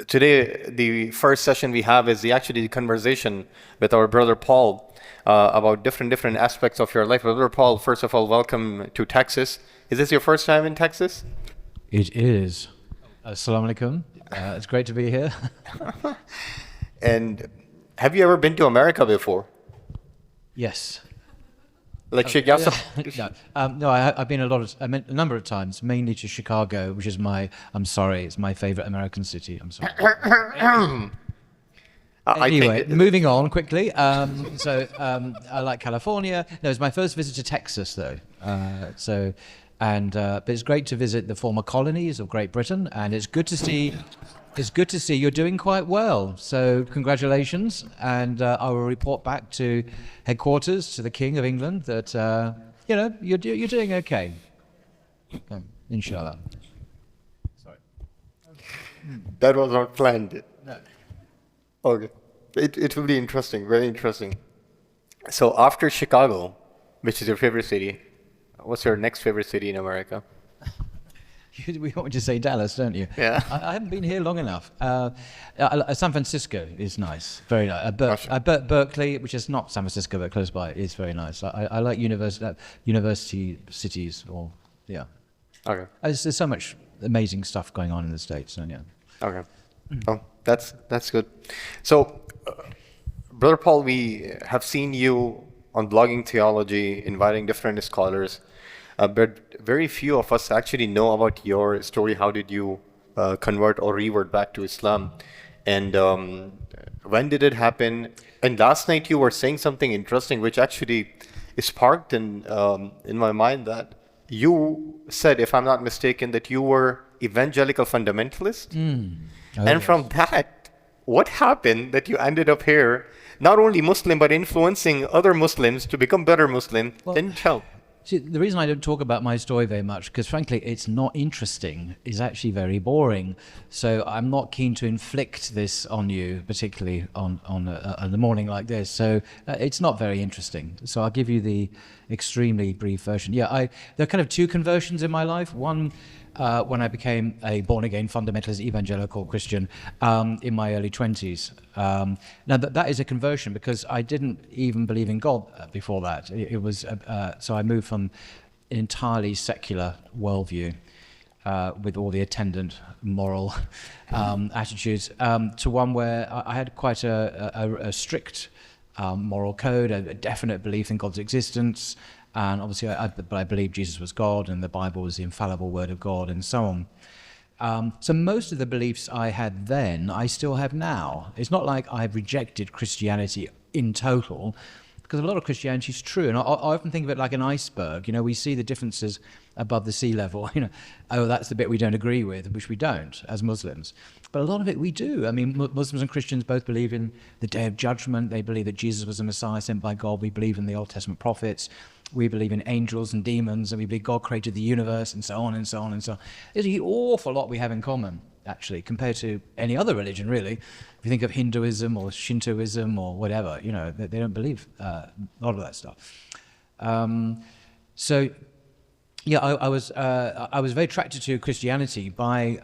Today, the first session we have is actually the conversation with our brother Paul about different aspects of your life. Brother Paul, first of all, welcome to Texas. Is this your first time in Texas? It is. Assalamu alaikum. It's great to be here. And have you ever been to America before? Yes. Like Sheikh Yeah. Yasser? No, I've been a number of times, mainly to Chicago, which is I'm sorry, it's my favorite American city. I'm sorry. I Anyway, think moving on quickly. I like California. No, it's my first visit to Texas, though. But it's great to visit the former colonies of Great Britain, and it's good to see. It's good to see you're doing quite well. So congratulations, and I will report back to headquarters to the King of England that you're doing okay. Inshallah. Sorry. that was not planned. No. Okay. It will be interesting, very interesting. So after Chicago, which is your favorite city, what's your next favorite city in America? We want you to say Dallas, don't you? Yeah. I haven't been here long enough. San Francisco is nice, very nice. Awesome. Berkeley, which is not San Francisco but close by, is very nice. I like university cities, or yeah. Okay. There's so much amazing stuff going on in the States, so yeah. Okay. Oh, that's good. So, Brother Paul, we have seen you on blogging theology, inviting different scholars, but very few of us actually know about your story. How did you convert or revert back to Islam? And when did it happen? And last night you were saying something interesting, which actually sparked in my mind, that you said, if I'm not mistaken, that you were evangelical fundamentalist. Oh, And yes. from that, what happened that you ended up here, not only Muslim, but influencing other Muslims to become better Muslim? Well, Then tell. See, the reason I don't talk about my story very much, because frankly, it's not interesting. It's actually very boring. So I'm not keen to inflict this on you, particularly on a morning like this. So it's not very interesting. So I'll give you the extremely brief version. Yeah, there are kind of two conversions in my life. One, when I became a born-again fundamentalist evangelical Christian in my early 20s. Now that is a conversion, because I didn't even believe in God before that. It was so I moved from an entirely secular worldview with all the attendant moral attitudes to one where I had quite a strict moral code, a definite belief in God's existence. And obviously, I believed Jesus was God and the Bible was the infallible word of God and so on. So most of the beliefs I had then, I still have now. It's not like I've rejected Christianity in total, because a lot of Christianity is true. And I often think of it like an iceberg. You know, we see the differences above the sea level. You know, oh, that's the bit we don't agree with, which we don't as Muslims. But a lot of it we do. I mean, Muslims and Christians both believe in the Day of Judgment. They believe that Jesus was a Messiah sent by God. We believe in the Old Testament prophets. We believe in angels and demons, and we believe God created the universe, and so on and so on and so on. There's an awful lot we have in common, actually, compared to any other religion, really. If you think of Hinduism or Shintoism or whatever, you know, they don't believe a lot of that stuff. Yeah, I was very attracted to Christianity by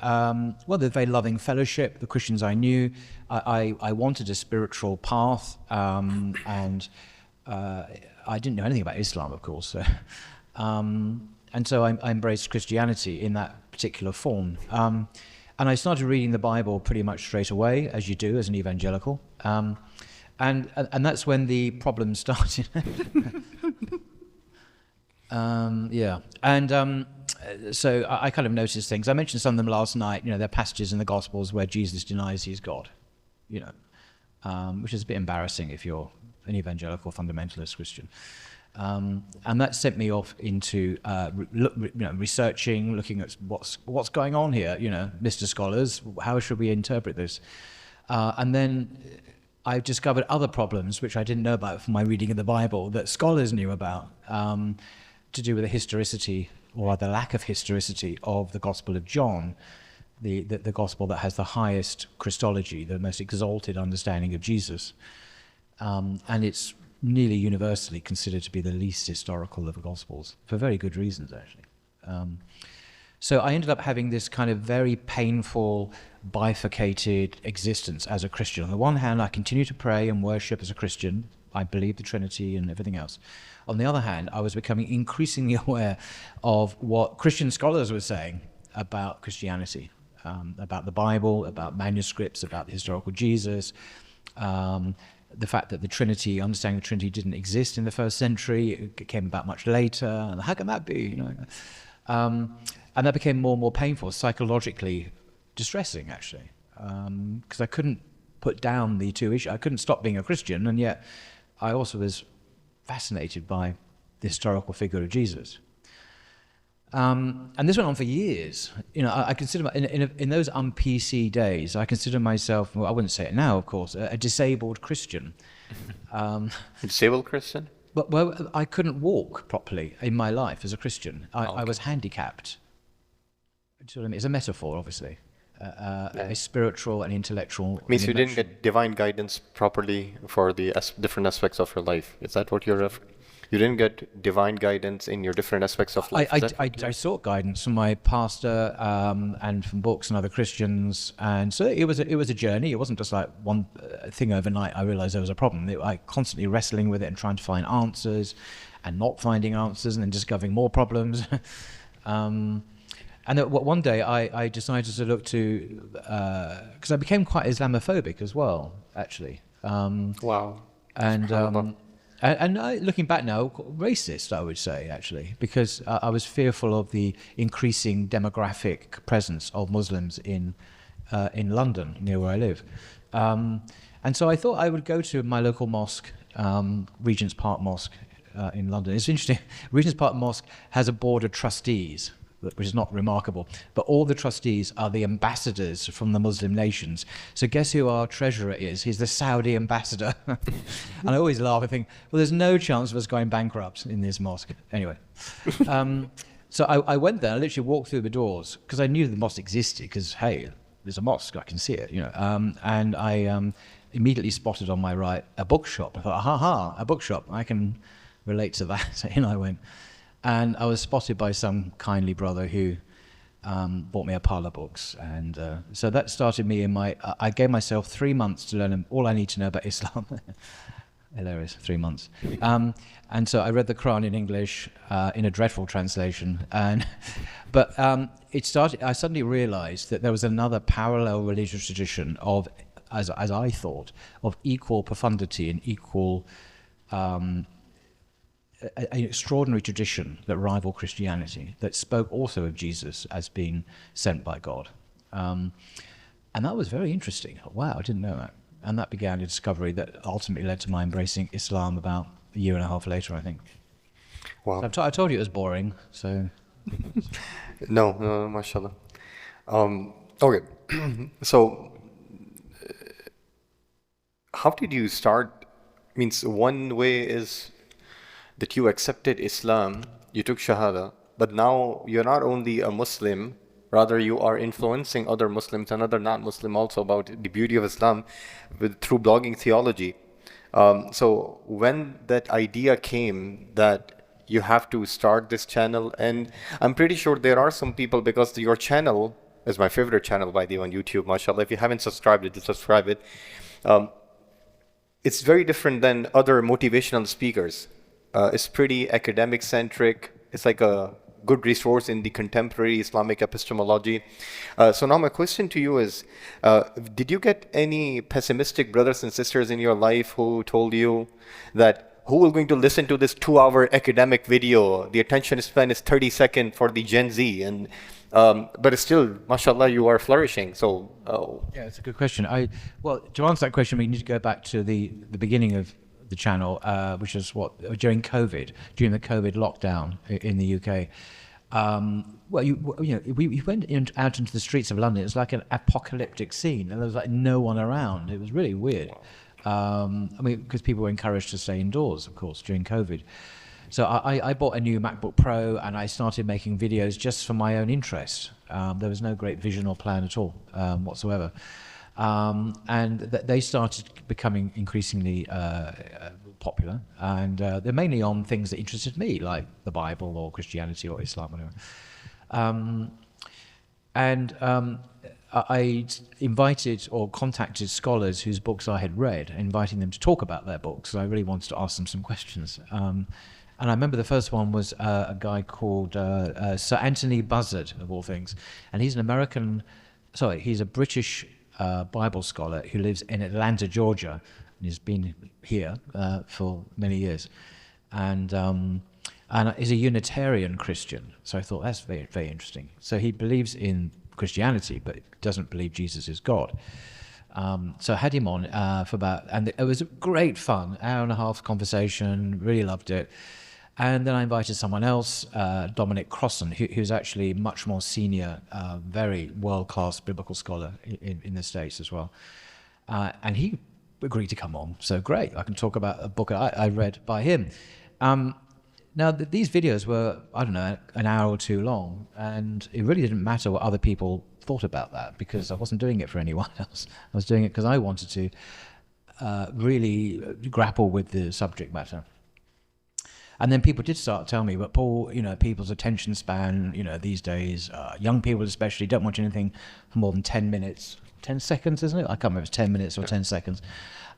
the very loving fellowship, the Christians I knew. I wanted a spiritual path, and I didn't know anything about Islam, of course. And so I embraced Christianity in that particular form. And I started reading the Bible pretty much straight away, as you do as an evangelical. And that's when the problems started. So I kind of noticed things. I mentioned some of them last night. You know, there are passages in the Gospels where Jesus denies he's God, you know, which is a bit embarrassing if you're an evangelical fundamentalist Christian. And that sent me off into researching, looking at what's going on here, you know, Mr. Scholars, how should we interpret this? And then I discovered other problems which I didn't know about from my reading of the Bible that scholars knew about, to do with the historicity, or the lack of historicity, of the Gospel of John, the Gospel that has the highest Christology, the most exalted understanding of Jesus. And it's nearly universally considered to be the least historical of the Gospels, for very good reasons, actually. So I ended up having this kind of very painful, bifurcated existence as a Christian. On the one hand, I continued to pray and worship as a Christian. I believed the Trinity and everything else. On the other hand, I was becoming increasingly aware of what Christian scholars were saying about Christianity, about the Bible, about manuscripts, about the historical Jesus, the fact that the Trinity, understanding the Trinity didn't exist in the first century, it came about much later. And how can that be? You know? And that became more and more painful, psychologically distressing, actually, because I couldn't put down the two issues. I couldn't stop being a Christian, and yet I also was fascinated by the historical figure of Jesus. And this went on for years. You know, I consider in those un-PC days, I consider myself, well, I wouldn't say it now, of course, a disabled Christian. A disabled Christian? But well, I couldn't walk properly in my life as a Christian. I was handicapped. Do you know what I mean? It's a metaphor, obviously. A spiritual and intellectual. Means you didn't get divine guidance properly for the different aspects of your life. Is that what you're referring? You didn't get divine guidance in your different aspects of life. I sought guidance from my pastor and from books and other Christians, and so it was a journey. It wasn't just like one thing overnight. I realized there was a problem. I constantly wrestling with it and trying to find answers, and not finding answers, and then discovering more problems. And one day I decided to look to, because I became quite Islamophobic as well, actually. Wow. And looking back now, racist, I would say, actually, because I was fearful of the increasing demographic presence of Muslims in London, near where I live. And so I thought I would go to my local mosque, Regent's Park Mosque in London. It's interesting, Regent's Park Mosque has a board of trustees, which is not remarkable, but all the trustees are the ambassadors from the Muslim nations. So guess who our treasurer is? He's the Saudi ambassador. And I always laugh and think, well, there's no chance of us going bankrupt in this mosque. Anyway, so I went there, I literally walked through the doors, because I knew the mosque existed, because, hey, there's a mosque, I can see it, you know. And I immediately spotted on my right a bookshop. I thought, ha, a bookshop, I can relate to that. So in I went. And I was spotted by some kindly brother who bought me a pile of books. And so that started me in I gave myself 3 months to learn all I need to know about Islam. Hilarious, 3 months. And so I read the Quran in English in a dreadful translation. But I suddenly realized that there was another parallel religious tradition of, as I thought, of equal profundity and equal an extraordinary tradition that rivaled Christianity, that spoke also of Jesus as being sent by God. And that was very interesting. Wow, I didn't know that. And that began a discovery that ultimately led to my embracing Islam about a year and a half later, I think. Wow. So I told you it was boring, so... No, mashallah. Okay, so how did you start? Means one way is that you accepted Islam, you took Shahada, but now you're not only a Muslim, rather you are influencing other Muslims and other non-Muslim also about the beauty of Islam through blogging theology. So when that idea came that you have to start this channel, and I'm pretty sure there are some people, because your channel is my favorite channel by the way on YouTube, mashallah. If you haven't subscribed it, subscribe it. It's very different than other motivational speakers. It's pretty academic centric. It's like a good resource in the contemporary Islamic epistemology. So now my question to you is, did you get any pessimistic brothers and sisters in your life who told you that who is going to listen to this 2-hour academic video? The attention span is 30 seconds for the Gen Z, and but it's still, mashallah, you are flourishing. So yeah, it's a good question. Well, to answer that question, we need to go back to the beginning of the channel, which is during COVID, during the COVID lockdown in the UK. Well, we went out into the streets of London. It was like an apocalyptic scene, and there was like no one around. It was really weird. I mean, because people were encouraged to stay indoors, of course, during COVID. So I bought a new MacBook Pro, and I started making videos just for my own interest. There was no great vision or plan at all whatsoever. And they started becoming increasingly popular, and they're mainly on things that interested me, like the Bible or Christianity or Islam, whatever. And I invited or contacted scholars whose books I had read, inviting them to talk about their books. I really wanted to ask them some questions. And I remember the first one was a guy called Sir Anthony Buzzard, of all things. And he's he's a British Bible scholar who lives in Atlanta, Georgia, and he's been here for many years. And is a Unitarian Christian. So I thought that's very, very interesting. So he believes in Christianity, but doesn't believe Jesus is God. So I had him on for and it was great fun, hour and a half conversation, really loved it. And then I invited someone else, Dominic Crossan, who's actually much more senior, very world-class biblical scholar in the States as well. And he agreed to come on, so great. I can talk about a book I read by him. Now, these videos were, I don't know, an hour or two long, and it really didn't matter what other people thought about that, because I wasn't doing it for anyone else. I was doing it because I wanted to really grapple with the subject matter. And then people did start telling me, but Paul, people's attention span, these days, young people especially, don't watch anything for more than 10 minutes. 10 seconds, isn't it? I can't remember if it's 10 minutes or 10 seconds.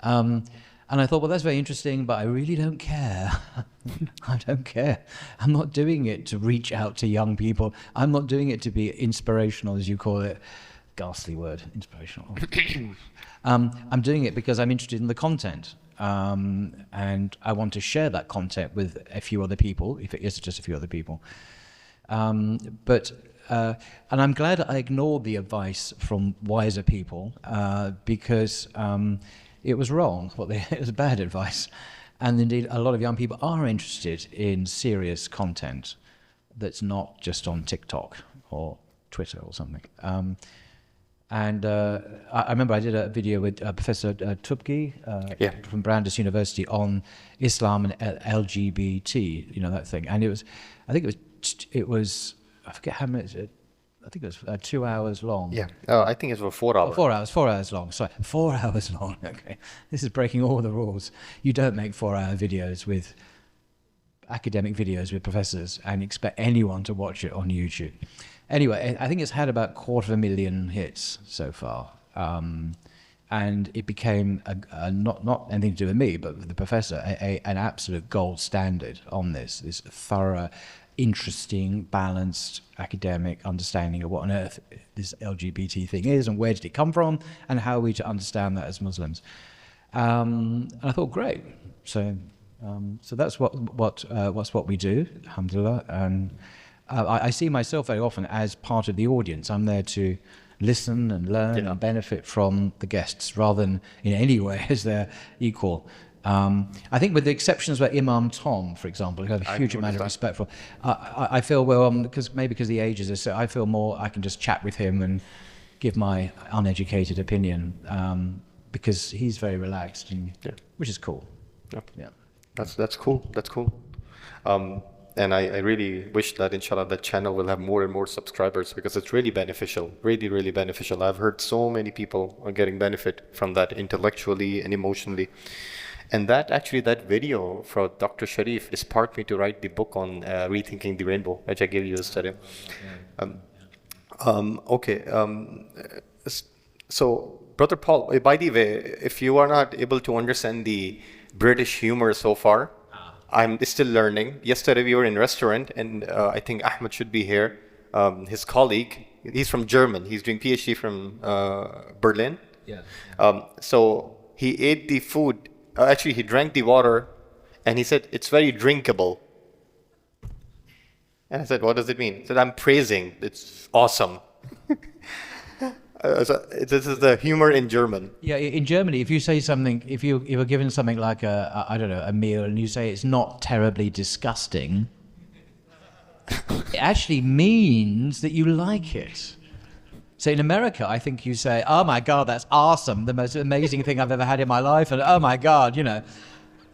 And I thought, well, that's very interesting, but I really don't care. I don't care. I'm not doing it to reach out to young people. I'm not doing it to be inspirational, as you call it. Ghastly word, inspirational. I'm doing it because I'm interested in the content. And I want to share that content with a few other people, if it is just a few other people. And I'm glad I ignored the advice from wiser people, because it was wrong. It was bad advice. And indeed, a lot of young people are interested in serious content that's not just on TikTok or Twitter or something. I remember I did a video with Professor Tubki from Brandeis University on Islam and LGBT, that thing. And it was, I forget how much, I think it was 2 hours long. Yeah, I think it was 4 hours. 4 hours long, sorry. 4 hours long, okay. This is breaking all the rules. You don't make 4-hour videos with academic videos with professors and expect anyone to watch it on YouTube. Anyway, I think it's had about 250,000 hits so far. And it became, not anything to do with me, but with the professor, an absolute gold standard on this thorough, interesting, balanced academic understanding of what on earth this LGBT thing is and where did it come from and how are we to understand that as Muslims. And I thought, great. So that's what we do, alhamdulillah. And I see myself very often as part of the audience. I'm there to listen and learn and benefit from the guests rather than in any way as their equal. I think with the exceptions like Imam Tom, for example, who I have a huge amount of respect for, I feel, because the ages are so, I feel more I can just chat with him and give my uneducated opinion, because he's very relaxed, which is cool. Yeah. That's cool. That's cool. And I really wish that, inshallah, that channel will have more and more subscribers, because it's really beneficial, really, really beneficial. I've heard so many people are getting benefit from that intellectually and emotionally. And that video for Dr. Sharif sparked me to write the book on rethinking the rainbow, which I gave you yesterday. So, Brother Paul, by the way, if you are not able to understand the British humor so far, I'm still learning. Yesterday we were in a restaurant, and I think Ahmed should be here. His colleague, he's from German. He's doing PhD from Berlin. Yeah. So he ate the food. Actually, he drank the water, and he said, it's very drinkable. And I said, what does it mean? He said, I'm praising. It's awesome. This is the humor in German. Yeah, in Germany, if you say something, if you were given something like a meal, and you say it's not terribly disgusting, it actually means that you like it. So in America, I think you say, oh my God, that's awesome, the most amazing thing I've ever had in my life, and oh my God,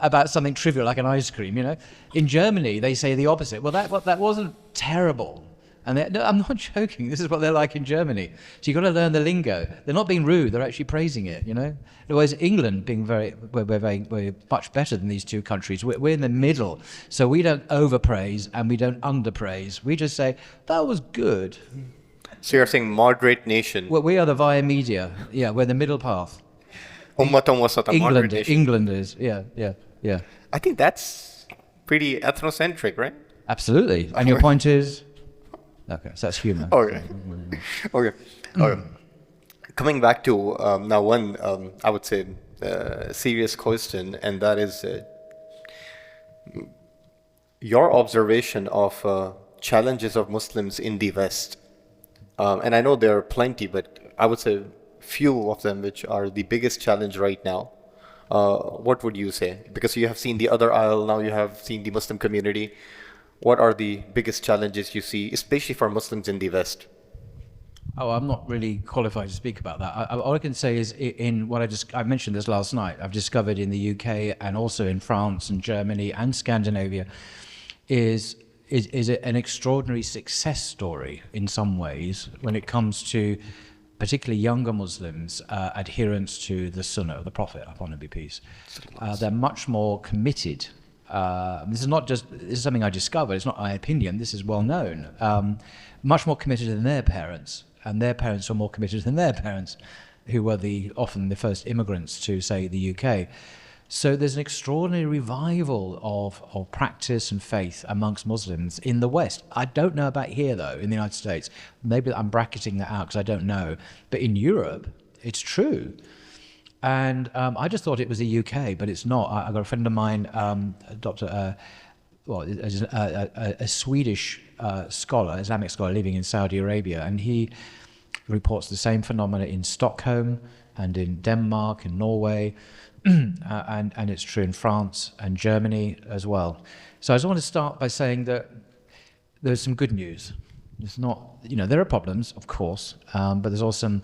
about something trivial like an ice cream, In Germany, they say the opposite. Well, that wasn't terrible. And no, I'm not joking. This is what they're like in Germany. So you've got to learn the lingo. They're not being rude. They're actually praising it, Whereas England, we're much better than these two countries. We're in the middle. So we don't overpraise and we don't underpraise. We just say, that was good. So you're saying moderate nation. Well, we are the via media. Yeah, we're the middle path. Ummatum wasata, moderate England, nation. England is. Yeah, yeah, yeah. I think that's pretty ethnocentric, right? Absolutely. And your point is? Okay, so that's humour. Okay. Okay. Okay. Coming back to now one, I would say, serious question, and that is your observation of challenges of Muslims in the West. And I know there are plenty, but I would say few of them which are the biggest challenge right now. What would you say? Because you have seen the other aisle, now you have seen the Muslim community. What are the biggest challenges you see, especially for Muslims in the West? Oh, I'm not really qualified to speak about that. All I can say is in what I mentioned this last night, I've discovered in the UK and also in France and Germany and Scandinavia is an extraordinary success story in some ways when it comes to particularly younger Muslims, adherence to the Sunnah, the Prophet, upon him be peace. They're much more committed. This is something I discovered. It's not my opinion. This is well known. Much more committed than their parents, and their parents were more committed than their parents, who were often the first immigrants to, say, the UK. So there's an extraordinary revival of practice and faith amongst Muslims in the West. I don't know about here, though, in the United States. Maybe I'm bracketing that out because I don't know. But in Europe, it's true. And I just thought it was the UK, but it's not. I got a friend of mine, a Swedish scholar, Islamic scholar living in Saudi Arabia, and he reports the same phenomena in Stockholm and in Denmark and Norway, and it's true in France and Germany as well. So I just want to start by saying that there's some good news. It's not, there are problems, of course, but there's also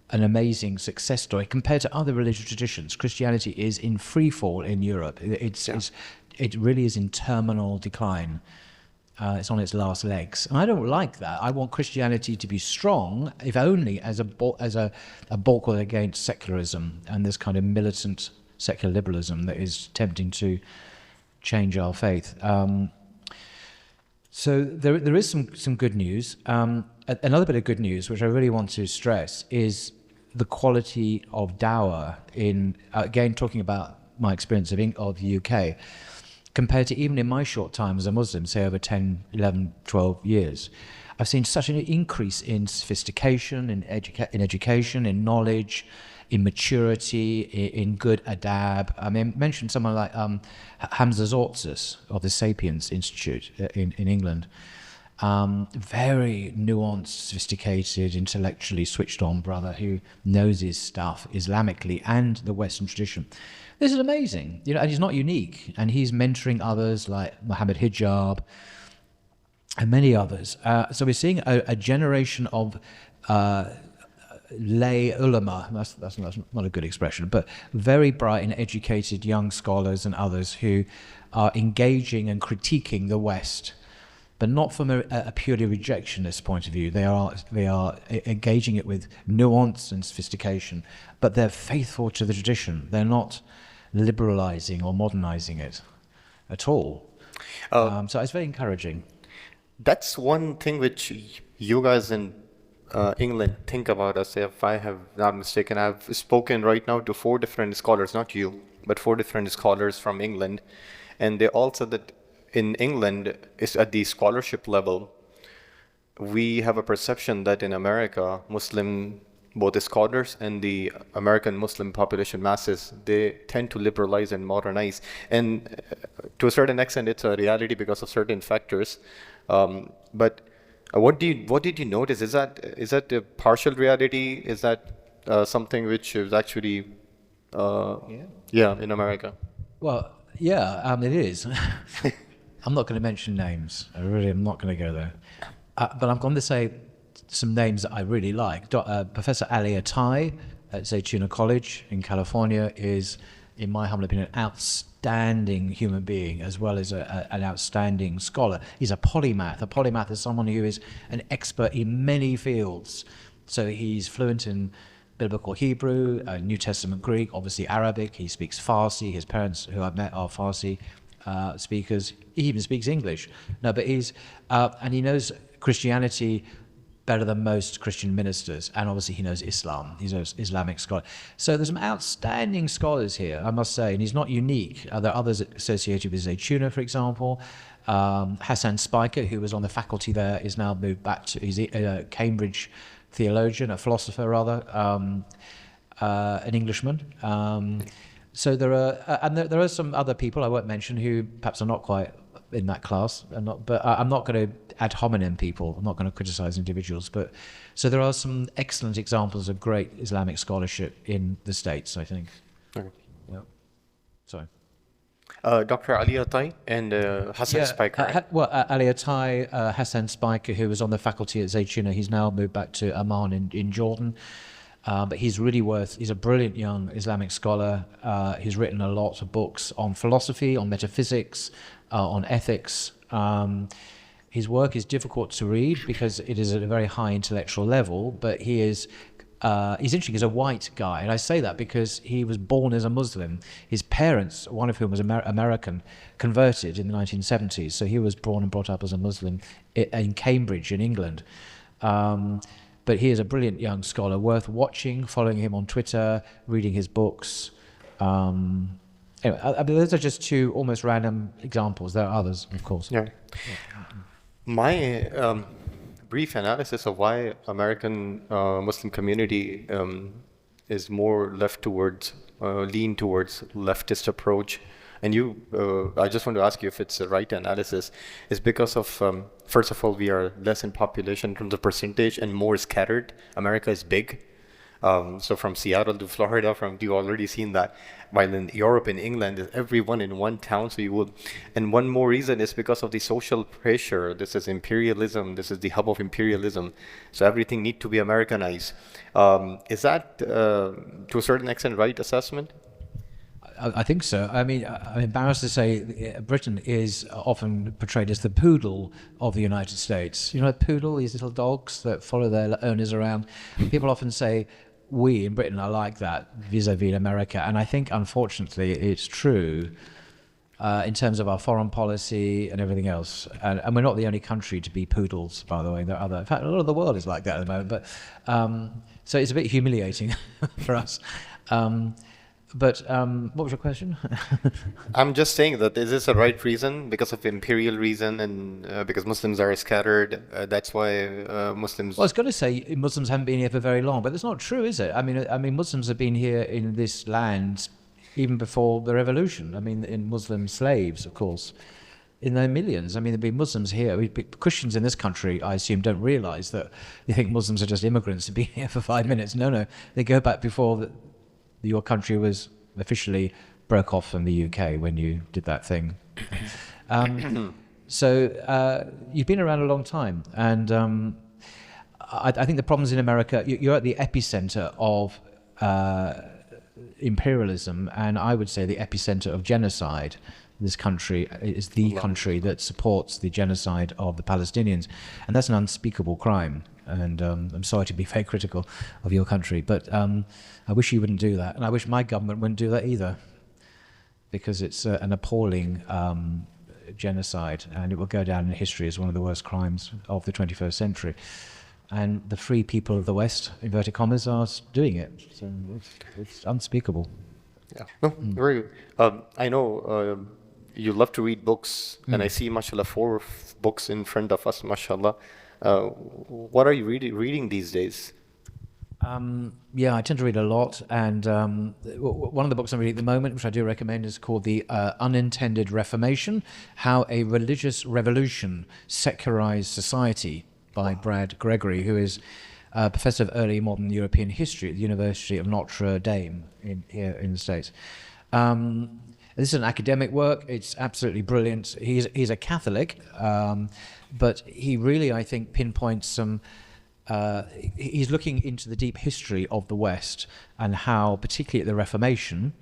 an amazing success story compared to other religious traditions. Christianity is in free fall in Europe. It really is in terminal decline. It's on its last legs, and I don't like that. I want Christianity to be strong, if only as a bulwark against secularism and this kind of militant secular liberalism that is tempting to change our faith. So there is some good news. Another bit of good news, which I really want to stress, is the quality of dawah in, again, talking about my experience of the UK, compared to even in my short time as a Muslim, say over 10, 11, 12 years. I've seen such an increase in sophistication, in education, in knowledge, in maturity, in good adab. I mean, mention someone like Hamza Zortzis of the Sapiens Institute in England. Very nuanced, sophisticated, intellectually switched on brother who knows his stuff Islamically and the Western tradition. This is amazing, and he's not unique, and he's mentoring others like Muhammad Hijab and many others. So we're seeing a generation of lay ulama, that's not a good expression, but very bright and educated young scholars and others who are engaging and critiquing the West, but not from a purely rejectionist point of view. They are engaging it with nuance and sophistication, but they're faithful to the tradition. They're not liberalizing or modernizing it at all. So it's very encouraging. That's one thing which you guys in England think about us, if I have not mistaken. I've spoken right now to 4 different scholars, not you, but 4 different scholars from England, and they all said that in England, is at the scholarship level, we have a perception that in America, Muslim, both the scholars and the American Muslim population masses, they tend to liberalize and modernize. And to a certain extent, it's a reality because of certain factors. But what did you notice? Is that a partial reality? Is that something which is actually, in America? Well, yeah, it is. I'm not going to mention names. I really am not going to go there. But I'm going to say some names that I really like. Professor Ali Attai at Zaytuna College in California is, in my humble opinion, an outstanding human being as well as an outstanding scholar. He's a polymath. A polymath is someone who is an expert in many fields. So he's fluent in biblical Hebrew, New Testament Greek, obviously Arabic. He speaks Farsi. His parents, who I've met, are Farsi speakers. He even speaks English. No, but and he knows Christianity better than most Christian ministers, and obviously he knows Islam. He's an Islamic scholar. So there's some outstanding scholars here, I must say, and he's not unique. There are others associated with Zaytuna, for example. Hassan Spiker, who was on the faculty there, is now moved back to, he's a Cambridge theologian, a philosopher rather, an Englishman. So there are, and there are some other people I won't mention who perhaps are not quite in that class, but I'm not going to ad hominem people. I'm not going to criticize individuals, but so there are some excellent examples of great Islamic scholarship in the States, I think. Okay. Yeah. Sorry. Dr. Ali Atai and Hassan Spiker. Ali Atai, Hassan Spiker, who was on the faculty at Zaytuna, he's now moved back to Amman in Jordan. But he's a brilliant young Islamic scholar. He's written a lot of books on philosophy, on metaphysics, on ethics. His work is difficult to read because it is at a very high intellectual level, but he's interesting. He's a white guy, and I say that because he was born as a Muslim. His parents, one of whom was American, converted in the 1970s, so he was born and brought up as a Muslim in Cambridge in England. But he is a brilliant young scholar, worth watching, following him on Twitter, reading his books. Anyway, those are just two almost random examples. There are others, of course. Yeah. My brief analysis of why American Muslim community is more lean towards leftist approach, and I just want to ask you if it's the right analysis, is because of, first of all, we are less in population in terms of percentage and more scattered. America is big. So from Seattle to Florida, you've already seen that. While in Europe and England, everyone in one town. And one more reason is because of the social pressure. This is imperialism. This is the hub of imperialism. So everything needs to be Americanized. Is that, to a certain extent, right assessment? I think so. I mean, I'm embarrassed to say Britain is often portrayed as the poodle of the United States. You know, a poodle, these little dogs that follow their owners around. People often say, we in Britain are like that vis-a-vis America. And I think, unfortunately, it's true in terms of our foreign policy and everything else. And we're not the only country to be poodles, by the way. There are other, in fact, a lot of the world is like that at the moment. But so it's a bit humiliating for us. But what was your question? I'm just saying that is this a right reason because of imperial reason and because Muslims are scattered? That's why Muslims. Well, I was going to say Muslims haven't been here for very long, but that's not true, is it? I mean, Muslims have been here in this land even before the revolution. I mean, in Muslim slaves, of course, in their millions. I mean, there've been Muslims here. Christians in this country, I assume, don't realise that they think Muslims are just immigrants who've been here for 5 minutes. No, they go back before your country was officially broke off from the UK when you did that thing. So you've been around a long time, and I think the problems in America, you're at the epicenter of imperialism, and I would say the epicenter of genocide. This country is the country that supports the genocide of the Palestinians, and that's an unspeakable crime. And I'm sorry to be very critical of your country, but I wish you wouldn't do that. And I wish my government wouldn't do that either, because it's an appalling genocide, and it will go down in history as one of the worst crimes of the 21st century. And the free people of the West, inverted commas, are doing it. So it's unspeakable. Yeah, no, very good. I know you love to read books, and I see, mashallah, 4 books in front of us, mashallah. What are you reading these days? Yeah, I tend to read a lot, and one of the books I'm reading at the moment, which I do recommend, is called The Unintended Reformation: How a Religious Revolution Secularized Society, by Brad Gregory, who is a professor of early modern European history at the University of Notre Dame here in the States. This is an academic work. It's absolutely brilliant. He's a Catholic, but he really, I think, pinpoints some. He's looking into the deep history of the West and how, particularly at the Reformation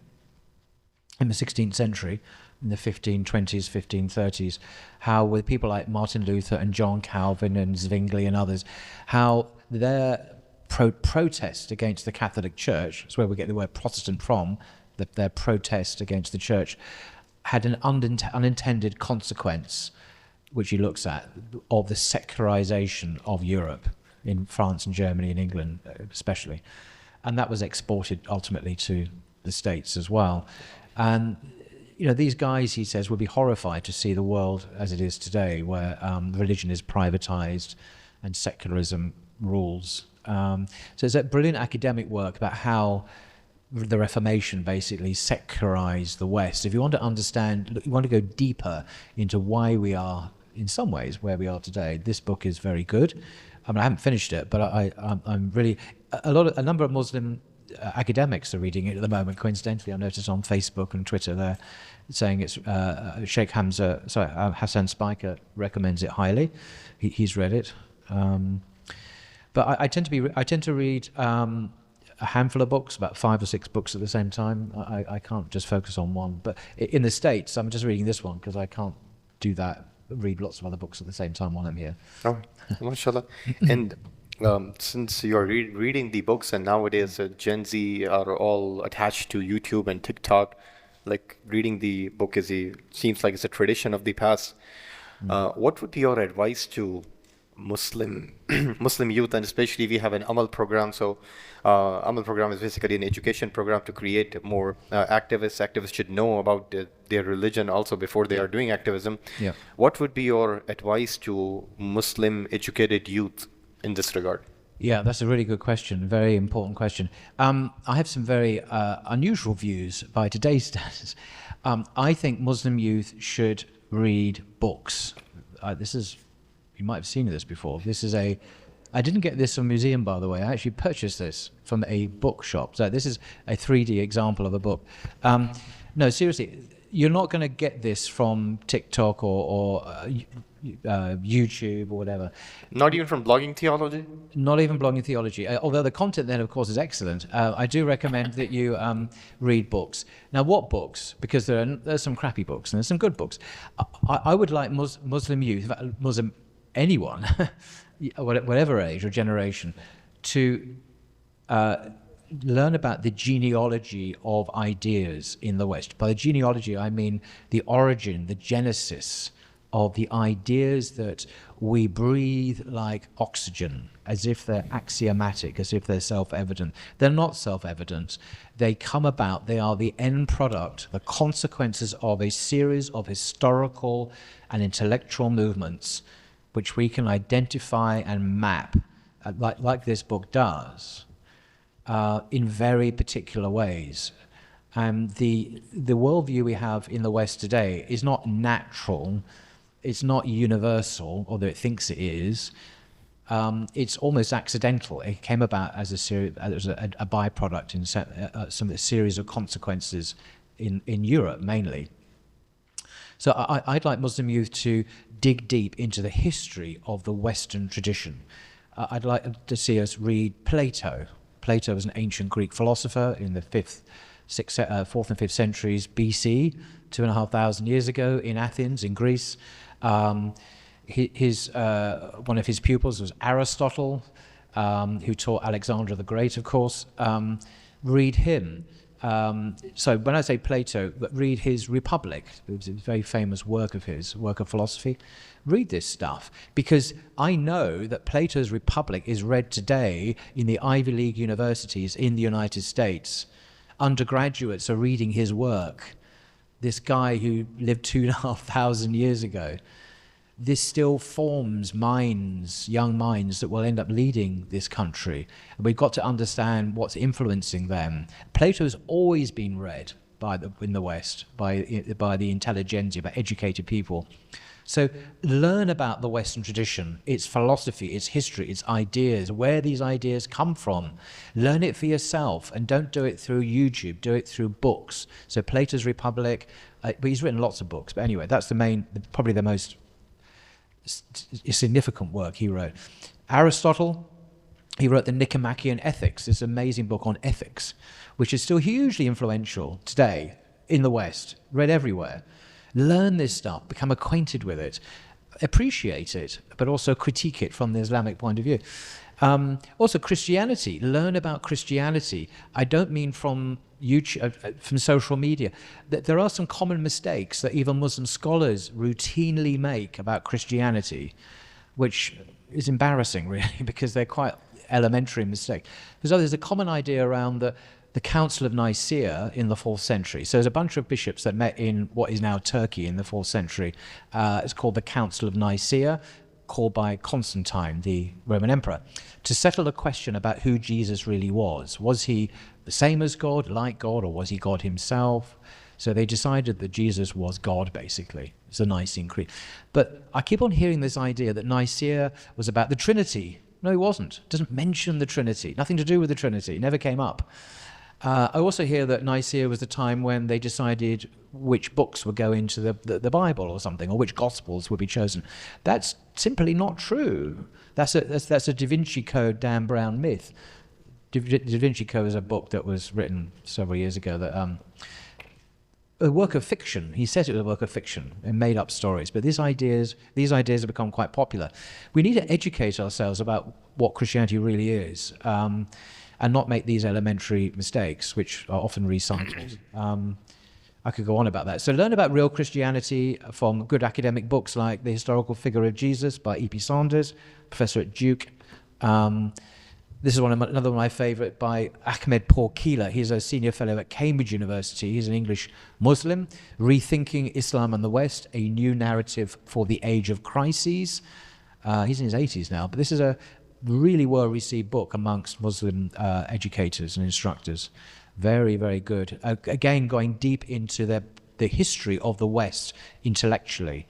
in the 16th century, in the 1520s, 1530s, how with people like Martin Luther and John Calvin and Zwingli and others, how their protest against the Catholic Church, that's where we get the word Protestant from, their protest against the Church, had an unintended consequence, which he looks at, of the secularization of Europe. in France and Germany and England especially. And that was exported ultimately to the States as well. And these guys, he says, would be horrified to see the world as it is today, where religion is privatized and secularism rules. So it's a brilliant academic work about how the Reformation basically secularized the West. If you want to understand, you want to go deeper into why we are, in some ways, where we are today, this book is very good. I mean, I haven't finished it, but I'm really, a number of Muslim academics are reading it at the moment. Coincidentally, I noticed on Facebook and Twitter they're saying it's Sheikh Hassan Spiker recommends it highly. He's read it, but I tend to read a handful of books, about 5 or 6 books at the same time. I can't just focus on one. But in the States, I'm just reading this one because I can't do that. Read lots of other books at the same time while I'm here. Oh, mashallah. And since you're reading the books, and nowadays Gen Z are all attached to YouTube and TikTok, like reading the book seems like it's a tradition of the past. What would be your advice to Muslim youth, and especially we have an Amal program. So Amal program is basically an education program to create more activists. Activists should know about their religion also before they are doing activism. Yeah. What would be your advice to Muslim educated youth in this regard? Yeah, that's a really good question. Very important question. I have some very unusual views by today's standards. I think Muslim youth should read books. You might have seen this before. I didn't get this from a museum, by the way. I actually purchased this from a bookshop. So this is a 3D example of a book. No, seriously, you're not going to get this from TikTok or YouTube or whatever. Not even from blogging theology? Not even blogging theology. Although the content then, of course, is excellent. I do recommend that you read books. Now, what books? Because there's some crappy books and there's some good books. I would like Muslim youth, anyone, whatever age or generation, to learn about the genealogy of ideas in the West. By the genealogy, I mean the origin, the genesis of the ideas that we breathe like oxygen, as if they're axiomatic, as if they're self-evident. They're not self-evident. They come about, they are the end product, the consequences of a series of historical and intellectual movements which we can identify and map, like this book does, in very particular ways. And the worldview we have in the West today is not natural, it's not universal, although it thinks it is. It's almost accidental. It came about as a byproduct in some of the series of consequences in Europe, mainly. So I'd like Muslim youth to dig deep into the history of the Western tradition. I'd like to see us read Plato. Plato was an ancient Greek philosopher in the 4th and 5th centuries BC, 2,500 years ago in Athens, in Greece. One of his pupils was Aristotle, who taught Alexander the Great, of course. Read him. So when I say Plato, read his Republic. It was a very famous work of his, work of philosophy. Read this stuff, because I know that Plato's Republic is read today in the Ivy League universities in the United States. Undergraduates are reading his work. This guy who lived 2,500 years ago. This still forms minds, young minds, that will end up leading this country. And we've got to understand what's influencing them. Plato's always been read in the West by the intelligentsia, by educated people. So learn about the Western tradition, its philosophy, its history, its ideas, where these ideas come from. Learn it for yourself, and don't do it through YouTube, do it through books. So Plato's Republic, but he's written lots of books. But anyway, that's probably the most significant work he wrote. Aristotle, he wrote the Nicomachean Ethics, this amazing book on ethics, which is still hugely influential today in the West, read everywhere. Learn this stuff, become acquainted with it, appreciate it, but also critique it from the Islamic point of view. Also Christianity, learn about Christianity. I don't mean from YouTube, from social media. There are some common mistakes that even Muslim scholars routinely make about Christianity, which is embarrassing, really, because they're quite elementary mistakes. Because there's a common idea around the Council of Nicaea in the 4th century. So there's a bunch of bishops that met in what is now Turkey in the 4th century. It's called the Council of Nicaea, called by Constantine, the Roman emperor, to settle the question about who Jesus really was. Was he the same as God, like God, or was he God himself? So they decided that Jesus was God, basically. It's a Nicene Creed. But I keep on hearing this idea that Nicaea was about the Trinity. No, it wasn't. It doesn't mention the Trinity. Nothing to do with the Trinity. It never came up. I also hear that Nicaea was the time when they decided which books would go into the Bible or something, or which Gospels would be chosen. That's simply not true. That's a Da Vinci Code Dan Brown myth. Da Vinci Code is a book that was written several years ago that a work of fiction. He says it was a work of fiction and made up stories. But these ideas have become quite popular. We need to educate ourselves about what Christianity really is, and not make these elementary mistakes, which are often recycled. I could go on about that. So learn about real Christianity from good academic books like The Historical Figure of Jesus by E.P. Saunders, professor at Duke. This is another one of my favorite by Ahmed Pourkila. He's a senior fellow at Cambridge University. He's an English Muslim. Rethinking Islam and the West, a new narrative for the age of crises. He's in his 80s now, but this is a really well-received book amongst Muslim educators and instructors. Very, very good. Again, going deep into the history of the West intellectually.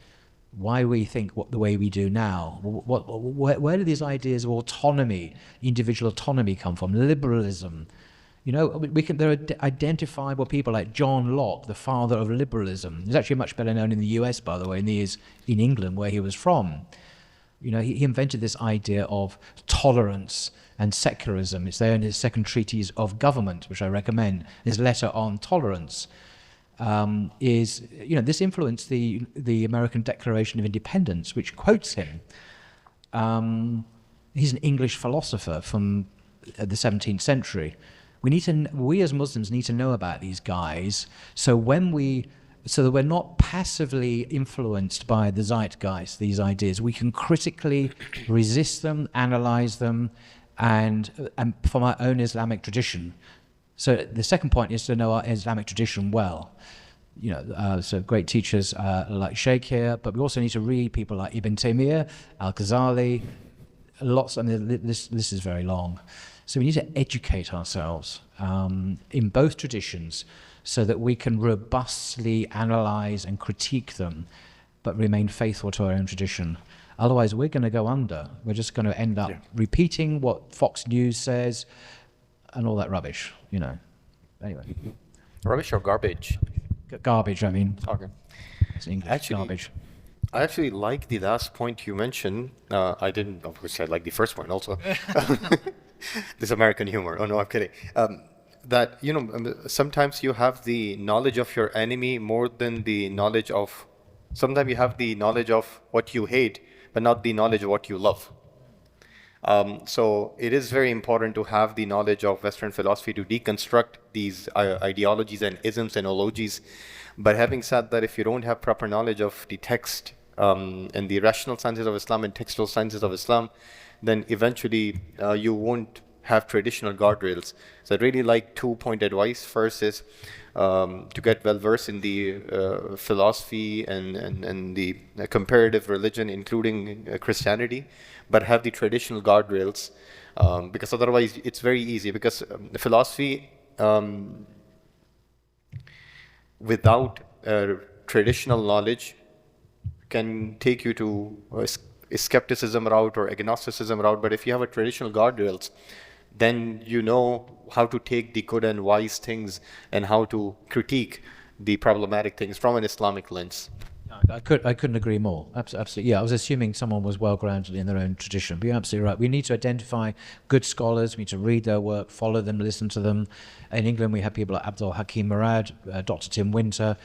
Why we think the way we do now. Where do these ideas of autonomy, individual autonomy come from? Liberalism. You know, there are identifiable people like John Locke, the father of liberalism. He's actually much better known in the US, by the way, than he is in England, where he was from. You know, he invented this idea of tolerance and secularism. It's there in his second treatise of government, which I recommend. His letter on tolerance this influenced the American Declaration of Independence, which quotes him. He's an English philosopher from the 17th century. We as Muslims need to know about these guys, so that we're not passively influenced by the zeitgeist, these ideas. We can critically resist them, analyze them, and from our own Islamic tradition. So the second point is to know our Islamic tradition well. You know, so great teachers like Shaykh here, but we also need to read people like Ibn Taymiyyah, Al-Ghazali, lots. I mean, this is very long. So we need to educate ourselves in both traditions, so that we can robustly analyze and critique them, but remain faithful to our own tradition. Otherwise, we're going to go under. We're just going to end up repeating what Fox News says and all that rubbish, you know. Anyway. Rubbish or garbage? Garbage, I mean. Okay. It's English, Actually, garbage. I actually like the last point you mentioned. I didn't, of course, I like the first point also. This American humor. Oh, no, I'm kidding. That, you know, sometimes you have the knowledge of your enemy more than the knowledge of, sometimes you have the knowledge of what you hate, but not the knowledge of what you love. So it is very important to have the knowledge of Western philosophy to deconstruct these ideologies and isms and ologies. But having said that, if you don't have proper knowledge of the text and the rational sciences of Islam and textual sciences of Islam, then eventually you won't have traditional guardrails. So I'd really like 2-point advice. First is to get well versed in the philosophy and the comparative religion, including Christianity, but have the traditional guardrails, because otherwise it's very easy. Because the philosophy without traditional knowledge can take you to a skepticism route or agnosticism route. But if you have a traditional guardrails, then you know how to take the good and wise things and how to critique the problematic things from an Islamic lens. I couldn't agree more. Absolutely. Yeah, I was assuming someone was well grounded in their own tradition. But you're absolutely right. We need to identify good scholars. We need to read their work, follow them, listen to them. In England, we have people like Abdul Hakim Murad, Dr. Tim Winter.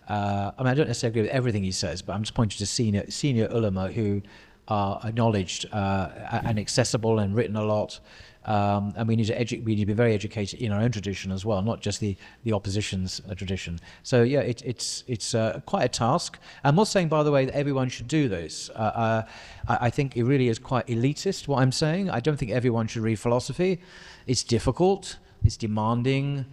I mean, I don't necessarily agree with everything he says, but I'm just pointing to senior ulama who are acknowledged and accessible and written a lot. And we need to be very educated in our own tradition as well, not just the opposition's tradition. So yeah, it's quite a task. I'm not saying, by the way, that everyone should do this. I think it really is quite elitist, what I'm saying. I don't think everyone should read philosophy. It's difficult, it's demanding,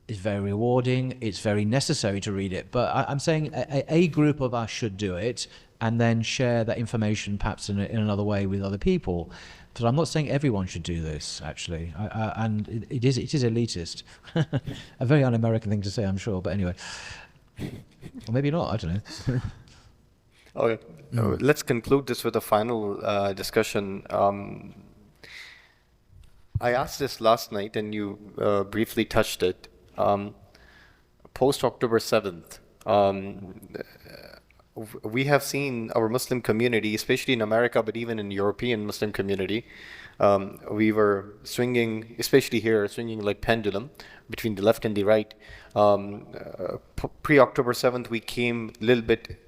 it's very rewarding, it's very necessary to read it. But I'm saying a group of us should do it, and then share that information perhaps in another way with other people. But I'm not saying everyone should do this, actually. And it is elitist. A very un-American thing to say, I'm sure. But anyway, or maybe not. I don't know. Okay, let's conclude this with a final discussion. I asked this last night, and you briefly touched it. Post October 7th, we have seen our Muslim community, especially in America, but even in European Muslim community, we were swinging, especially here, swinging like pendulum between the left and the right. Pre-October 7th, we came a little bit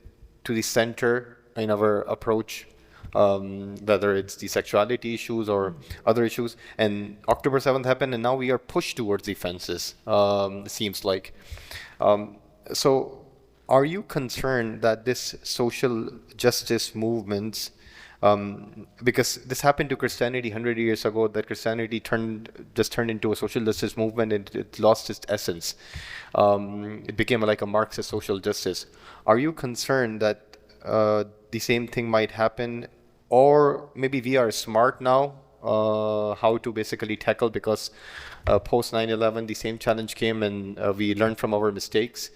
to the center in our approach, whether it's the sexuality issues or other issues. And October 7th happened, and now we are pushed towards the fences, it seems like. So are you concerned that this social justice movements, because this happened to Christianity 100 years ago, that Christianity just turned into a social justice movement, and it lost its essence. It became like a Marxist social justice. Are you concerned that the same thing might happen, or maybe we are smart now how to basically tackle, because post 9/11 the same challenge came, and we learned from our mistakes.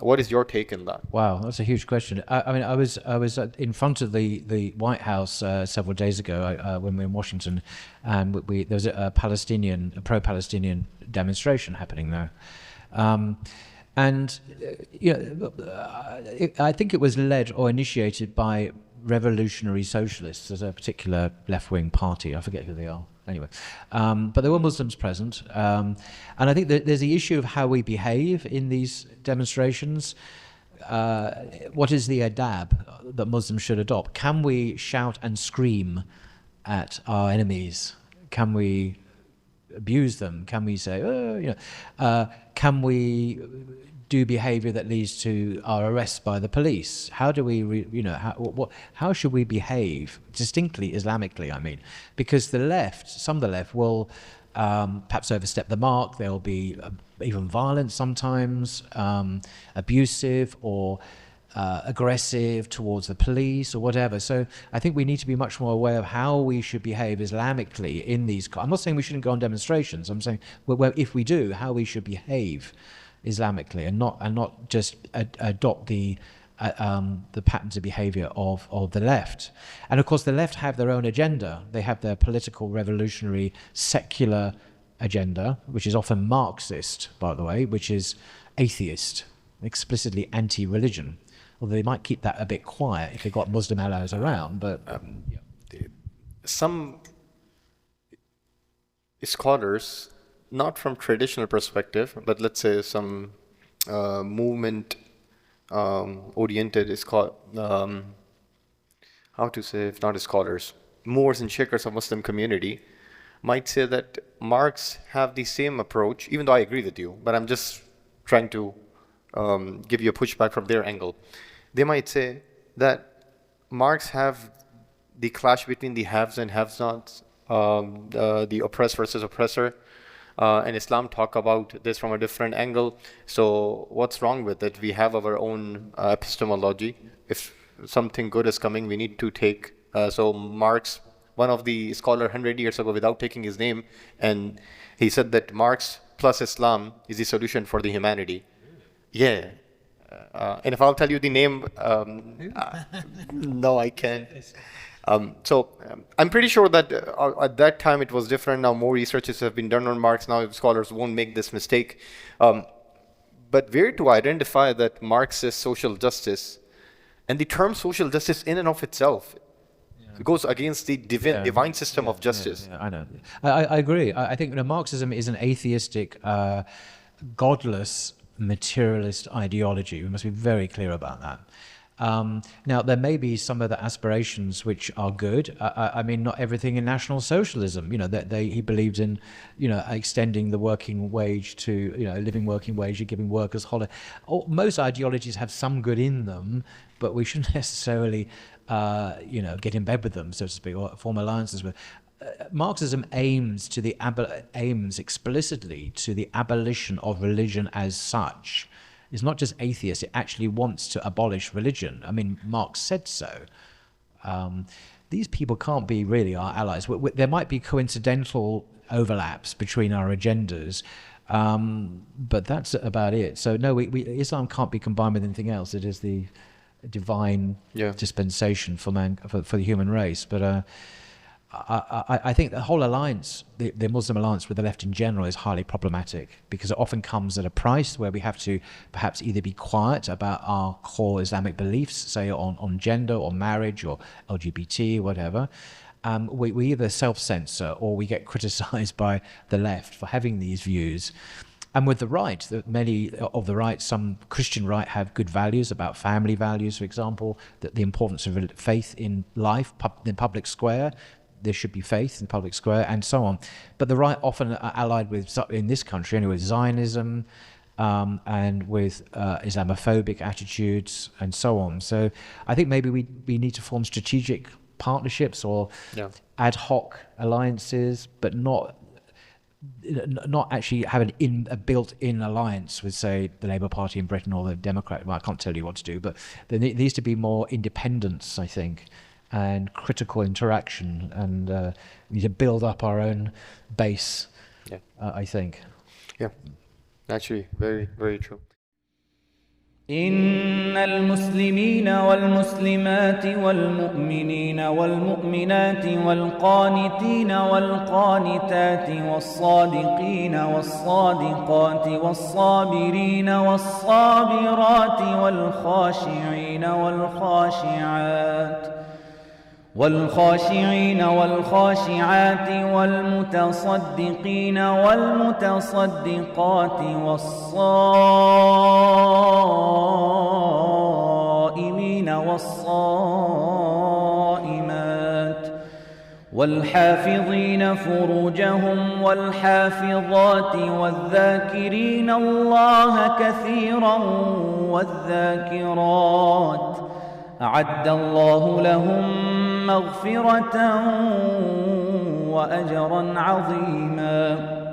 What is your take on that? Wow, that's a huge question. I mean, I was in front of the White House several days ago when we were in Washington, and there was a pro-Palestinian demonstration happening there. And I think it was led or initiated by revolutionary socialists. There's a particular left-wing party. I forget who they are. Anyway, but there were Muslims present, and I think that there's the issue of how we behave in these demonstrations. What is the adab that Muslims should adopt? Can we shout and scream at our enemies? Can we abuse them? Can we say, oh, can we do behavior that leads to our arrest by the police? How do we, how should we behave distinctly Islamically? I mean, because some of the left will perhaps overstep the mark. They'll be even violent sometimes, abusive or aggressive towards the police or whatever. So I think we need to be much more aware of how we should behave Islamically in these. I'm not saying we shouldn't go on demonstrations. I'm saying, well, if we do, how we should behave Islamically, and not just adopt the patterns of behavior of the left. And of course, the left have their own agenda. They have their political, revolutionary, secular agenda, which is often Marxist, by the way, which is atheist, explicitly anti-religion. Although they might keep that a bit quiet if they've got Muslim allies around. But some scholars, not from traditional perspective, but let's say some movement oriented is called, how to say, if not scholars, movers and shakers of Muslim community, might say that Marx have the same approach, even though I agree with you, but I'm just trying to give you a pushback from their angle. They might say that Marx have the clash between the haves and have-nots, the oppressed versus oppressor, and Islam talk about this from a different angle. So what's wrong with it? We have our own epistemology. If something good is coming, we need to take. So Marx, one of the scholar 100 years ago, without taking his name, and he said that Marx plus Islam is the solution for the humanity. Yeah. And if I'll tell you the name, no, I can't. I'm pretty sure that at that time it was different. Now more researches have been done on Marx. Now scholars won't make this mistake. But where to identify that Marx is social justice? And the term social justice in and of itself goes against the divine system of justice. I know. I agree. I think Marxism is an atheistic, godless, materialist ideology. We must be very clear about that. Now, there may be some of the aspirations which are good. I mean, not everything in National Socialism. You know, he believed in, you know, extending the working wage to, you know, living working wage and giving workers holiday. Most ideologies have some good in them, but we shouldn't necessarily, you know, get in bed with them, so to speak, or form alliances with. Marxism aims explicitly to the abolition of religion as such. It's not just atheist, it actually wants to abolish religion. I mean, Marx said so. These people can't be really our allies. There might be coincidental overlaps between our agendas, but that's about it. So no, Islam can't be combined with anything else. It is the divine dispensation for the human race. But I think the whole alliance, the Muslim alliance with the left in general, is highly problematic because it often comes at a price where we have to perhaps either be quiet about our core Islamic beliefs, say on gender or marriage or LGBT, whatever. We either self-censor or we get criticized by the left for having these views. And with the right, many of the right, some Christian right, have good values about family values, for example, that the importance of faith in life, in public square. There should be faith in the public square, and so on. But the right often are allied with, in this country anyway, Zionism and with Islamophobic attitudes and so on. So I think maybe we need to form strategic partnerships or ad hoc alliances, but not actually have a built-in alliance with, say, the Labour Party in Britain or the Democrat. Well, I can't tell you what to do, but there needs to be more independence, I think, and critical interaction, and we need to build up our own base, I think. Yeah, actually, very, very true. إن المسلمين والمسلمات والمؤمنين والمؤمنات والقانتين والقانتات والصادقين والصادقات والصابرين والصابرات والخاشعين والخاشعات والخاشعات والمتصدقين والمتصدقات والصائمين والصائمات والحافظين فروجهم والحافظات والذاكرين الله كثيرا والذاكرات أعد الله لهم مغفرة وأجرا عظيما.